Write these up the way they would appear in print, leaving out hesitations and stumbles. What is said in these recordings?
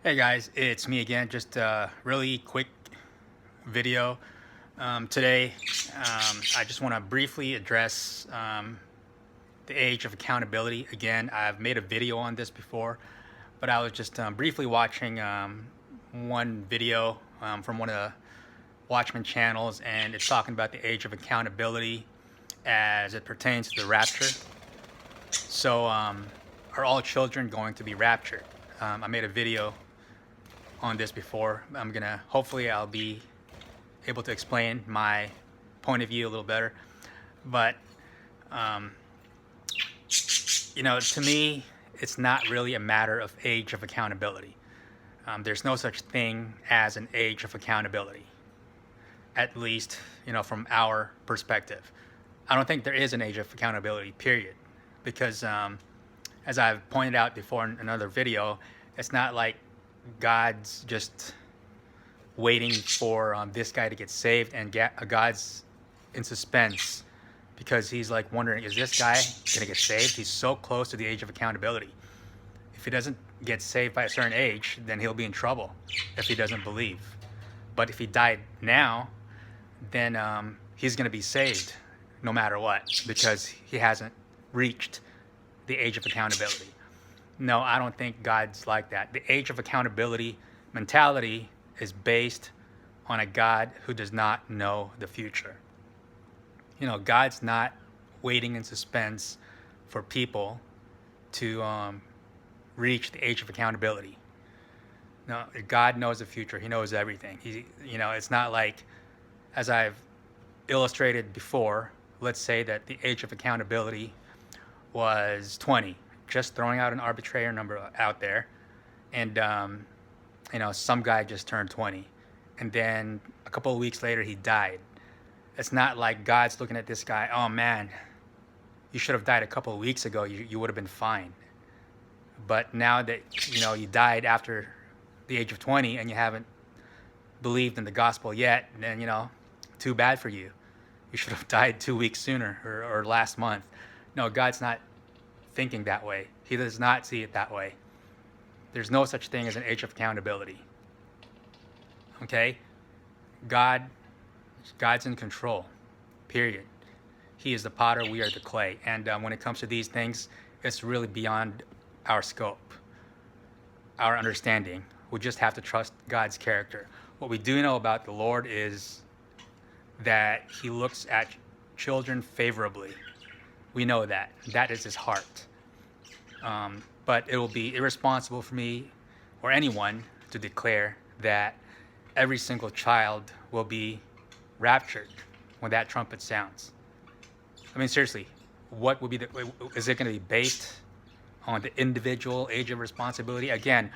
Hey guys, it's me again. Just a really quick video. Today, I just want to briefly address the age of accountability. Again, I've made a video on this before, but I was just briefly watching one video from one of the Watchmen channels, and it's talking about the age of accountability as it pertains to the rapture. So, are all children going to be raptured? I made a video on this before. Hopefully I'll be able to explain my point of view a little better. But, to me, it's not really a matter of age of accountability. There's no such thing as an age of accountability, at least, from our perspective. I don't think there is an age of accountability, period. Because, as I've pointed out before in another video, it's not like God's just waiting for this guy to get saved, and God's in suspense because he's like wondering, is this guy gonna get saved? He's so close to the age of accountability. If he doesn't get saved by a certain age, then he'll be in trouble if he doesn't believe. But if he died now, then he's gonna be saved no matter what, because he hasn't reached the age of accountability. No, I don't think God's like that. The age of accountability mentality is based on a God who does not know the future. God's not waiting in suspense for people to reach the age of accountability. No, God knows the future. He knows everything. It's not like, as I've illustrated before, let's say that the age of accountability was 20. Just throwing out an arbitrary number out there, and some guy just turned 20, and then a couple of weeks later he died. It's not like God's looking at this guy, oh man, you should have died a couple of weeks ago, you would have been fine. But now that you died after the age of 20 and you haven't believed in the gospel yet, then too bad for you. You should have died 2 weeks sooner, or last month. No, God's not thinking that way. He does not see it that way. There's no such thing as an age of accountability. Okay? God's in control. Period. He is the potter, we are the clay. And when it comes to these things, it's really beyond our scope, our understanding. We just have to trust God's character. What we do know about the Lord is that he looks at children favorably. We know that. That is his heart. But it will be irresponsible for me or anyone to declare that every single child will be raptured when that trumpet sounds. I mean, seriously, what would be is it going to be based on the individual age of responsibility? Again,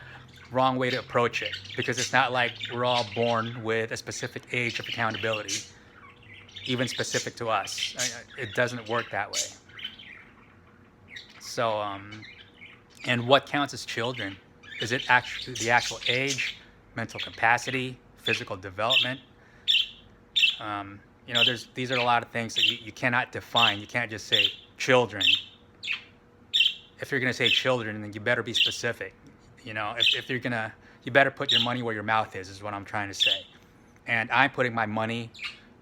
wrong way to approach it, because it's not like we're all born with a specific age of accountability, even specific to us. It doesn't work that way. So, and what counts as children? Is it actually the actual age, mental capacity, physical development? These are a lot of things that you cannot define. You can't just say children. If you're going to say children, then you better be specific. If you're going to, you better put your money where your mouth is what I'm trying to say. And I'm putting my money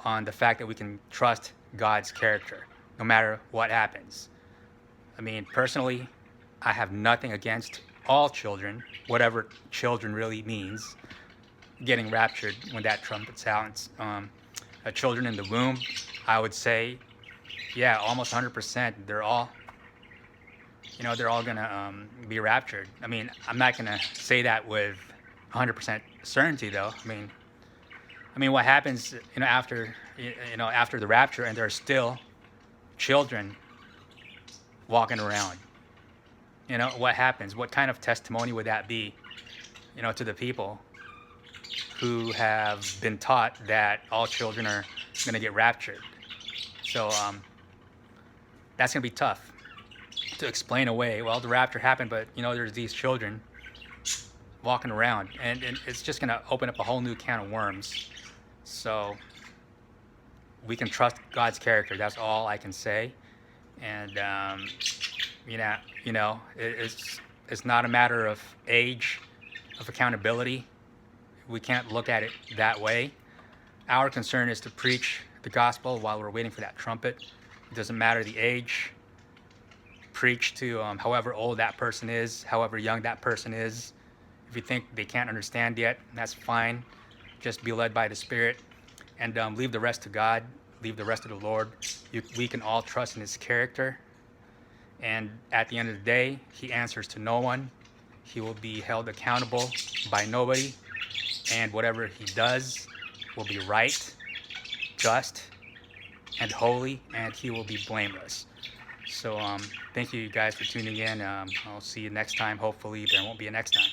on the fact that we can trust God's character, no matter what happens. I mean, personally, I have nothing against all children, whatever children really means, getting raptured when that trumpet sounds. Children in the womb, I would say, yeah, almost 100%. They're all gonna be raptured. I mean, I'm not gonna say that with 100% certainty, though. I mean, what happens, after the rapture, and there are still children walking around? What happens? What kind of testimony would that be, to the people who have been taught that all children are going to get raptured? So that's going to be tough to explain away. Well, the rapture happened, but there's these children walking around, and it's just going to open up a whole new can of worms. So we can trust God's character. That's all I can say. And it's not a matter of age. of accountability. We can't look at it that way. Our concern is to preach the gospel while we're waiting for that trumpet. It doesn't matter the age. Preach to however old that person is, however young that person is. If you think they can't understand yet, that's fine. Just be led by the Spirit, and leave the rest to God. Leave the rest to the Lord. We can all trust in His character. And at the end of the day, He answers to no one. He will be held accountable by nobody. And whatever He does will be right, just, and holy, and He will be blameless. So thank you guys for tuning in. I'll see you next time. Hopefully there won't be a next time.